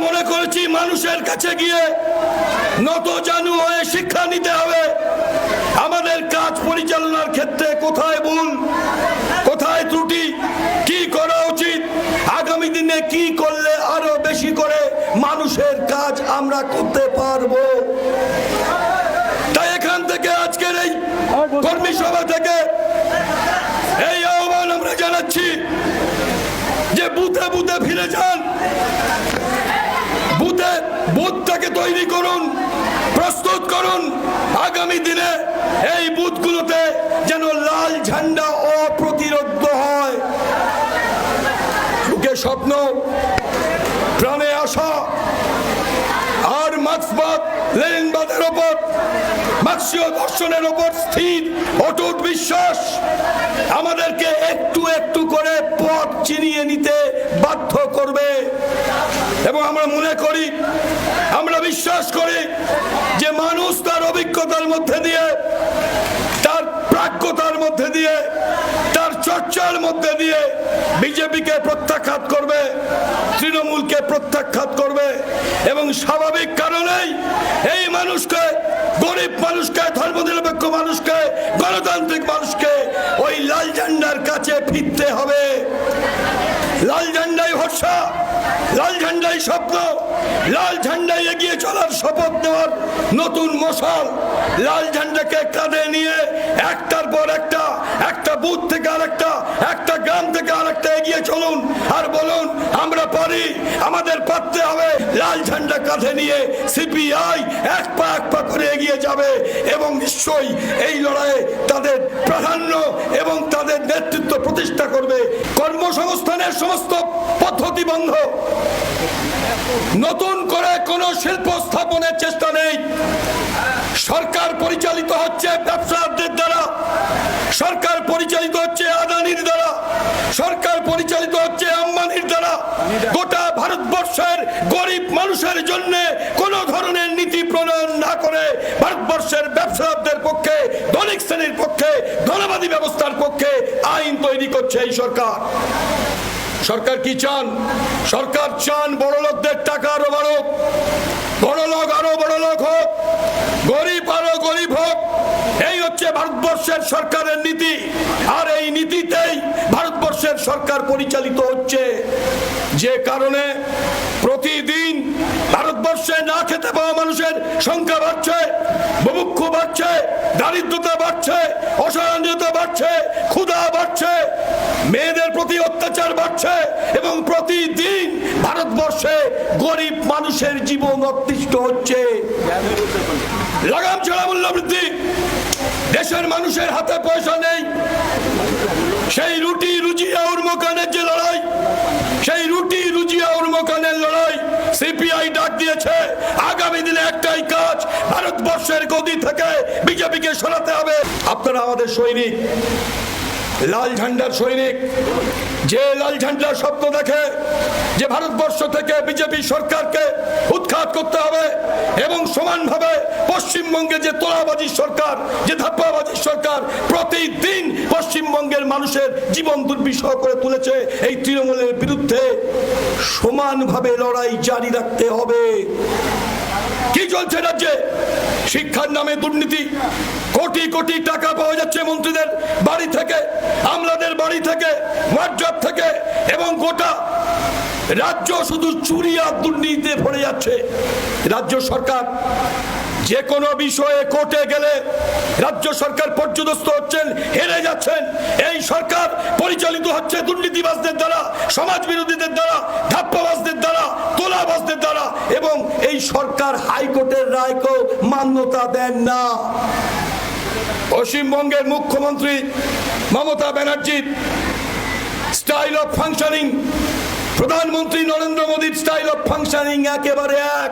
মনে করেছি মানুষের কাছে গিয়ে নত জানু হয়ে শিক্ষা নিতে হবে আমাদের কাজ পরিচালনার ক্ষেত্রে কোথায় ভুল, কোথায় ত্রুটি, কি করা উচিত, আগামী দিনে কি করলে আরো বেশি করে মানুষের কাজ আমরা করতে পারবো। তাই এখান থেকে আজকের এই কর্মী সভা থেকে এই আহ্বান আমরা জানাচ্ছি যে বুথে বুথে ফিরে যান, বুথটাকে তৈরি করুন, প্রস্তুত করুন। আগামী দিনে এই বুথগুলোতে যেন লাল ঝান্ডা অপ্রতিরোধ্য হয়। সুখে স্বপ্ন, প্রাণে আশা আর মার্ক্সবাদ লেনিনবাদের ওপর, মার্ক্সীয় দর্শনের ওপর স্থির অটুট বিশ্বাস আমাদেরকে একটু একটু করে পথ চিনিয়ে নিতে বাধ্য করবে। এবং আমরা মনে করি, আমরা বিশ্বাস করি যে মানুষ তার অভিজ্ঞতার মধ্যে দিয়ে, তার প্রাজ্ঞতার মধ্যে দিয়ে, তার চর্চার মধ্যে দিয়ে বিজেপিকে প্রত্যাখ্যাত করবে, তৃণমূলকে প্রত্যাখ্যাত করবে। এবং স্বাভাবিক কারণেই এই মানুষকে, গরিব মানুষকে, ধর্মনিরপেক্ষ মানুষকে, গণতান্ত্রিক মানুষকে ওই লাল ঝান্ডার কাছে ফিরতে হবে। লাল ঝান্ডাই ভরসা, লাল ঝান্ডাই স্বপ্ন, লাল ঝান্ডাই এগিয়ে চলার শপথ নেওয়ার নতুন মশাল। লাল ঝান্ডাকে কাঁধে নিয়ে একটার পর একটা বুথ থেকে আরেকটা, একটা গ্রাম থেকে আরেকটা এগিয়ে চলুন আর বলুন আমরা পারি, আমাদের পারতে হবে। লাল ঝান্ডা কাঁধে নিয়ে সিপিআই এক পা করে এগিয়ে যাবে এবং নিশ্চয়ই এই লড়াইয়ে তাদের প্রাধান্য এবং তাদের নেতৃত্ব প্রতিষ্ঠা করবে। কর্মসংস্থানের সমস্ত পদ্ধতি বন্ধ, নতুন করে কোনো শিল্প স্থাপনের চেষ্টা নেই। সরকার পরিচালিত হচ্ছে ব্যবসায়ীদের দ্বারা, সরকার পরিচালিত হচ্ছে আদানির দ্বারা, সরকার পরিচালিত হচ্ছে আম্বানির দ্বারা। গোটা ভারতবর্ষের গরিব মানুষের জন্য কোন ধরনের নীতি প্রণয়ন না করে ভারতবর্ষের ব্যবসায়ীদের পক্ষে, ধনিক শ্রেণীর পক্ষে, ধনবাদী ব্যবস্থার পক্ষে আইন তৈরি করছে এই সরকার। সরকার কি চান? সরকার চান বড় লোকদের টাকা আরো বাড়ুক, বড় লোক আরো বড় লোক হোক, গরিব আরো গরিব হোক। এই হচ্ছে ভারতবর্ষের সরকারের নীতি। আর এই নীতিতেই ভারতবর্ষের সরকার পরিচালিত হচ্ছে, যে কারণে প্রতিদিন ভারতবর্ষে না খেতে পাওয়া মানুষের সংখ্যা বাড়ছে, বুভুক্ষ বাড়ছে, দারিদ্রতা বাড়ছে, অসহায়তা বাড়ছে, ক্ষুধা বাড়ছে, মেয়েদের প্রতি অত্যাচার বাড়ছে এবং প্রতিদিন ভারতবর্ষে গরিব মানুষের জীবন অতিষ্ঠ হচ্ছে। লাগাম ছাড়া মূল্যবৃদ্ধি, দেশের মানুষের হাতে পয়সা নেই। সেই রুটি রুজিয়া উর্মকানের যে লড়াই, সেই রুটি রুজিয়া উর্মকানের লড়াই সিপিআই ডাক দিয়েছে। আগামী দিনে একটাই কাজ, ভারতবর্ষের গদি থেকে বিজেপিকে সরাতে হবে। আপনারা আমাদের সৈনিক, লাল ঝান্ডার সৈনিক। যে লাল ঝান্ডার স্বপ্ন দেখে যে ভারতবর্ষ থেকে বিজেপি সরকারকে উৎখাত করতে হবে এবং সমানভাবে পশ্চিমবঙ্গে যে তোলাবাজি সরকার, যে ধাপ্পাবাজি সরকার প্রতিদিন পশ্চিমবঙ্গের মানুষের জীবন দুর্বিষহ করে তুলেছে, এই তৃণমূলের বিরুদ্ধে সমানভাবে লড়াই জারি রাখতে হবে। কি চলছে রাজ্যে? শিক্ষার নামে দুর্নীতি, কোটি কোটি টাকা পাওয়া যাচ্ছে মন্ত্রীদের বাড়ি থেকে, আমলাদের বাড়ি থেকে, ওয়ার্ডজব থেকে, এবং গোটা রাজ্য শুধু চুরি আর দুর্নীতিতে ভরে যাচ্ছে। রাজ্য সরকার যে কোনো বিষয়ে কোর্টে গেলে রাজ্য সরকার পর্যদস্ত হচ্ছেন, হেরে যাচ্ছেন। এই সরকার পরিচালিত হচ্ছে দুর্নীতিবাজদের দ্বারা, সমাজ বিরোধীদের দ্বারা, ধাপ্পাবাজদের দ্বারা, তোলাবাজদের দ্বারা, এবং এই সরকার হাইকোর্টের রায়কেও মান্যতা দেন না। পশ্চিমবঙ্গের মুখ্যমন্ত্রী মমতা ব্যানার্জির স্টাইল অফ ফাংশনিং, প্রধানমন্ত্রী নরেন্দ্র মোদীর স্টাইল অফ ফাংশনিং একেবারে এক।